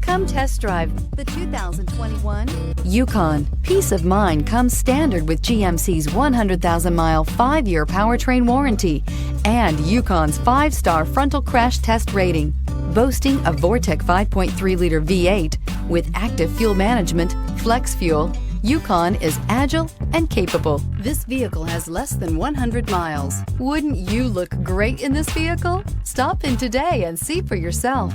Come test drive the 2021 Yukon. Peace of mind comes standard with GMC's 100,000-mile, 5-year powertrain warranty and Yukon's 5-star frontal crash test rating. Boasting a Vortec 5.3-liter V8 with active fuel management, flex fuel, Yukon is agile and capable. This vehicle has less than 100 miles. Wouldn't you look great in this vehicle? Stop in today and see for yourself.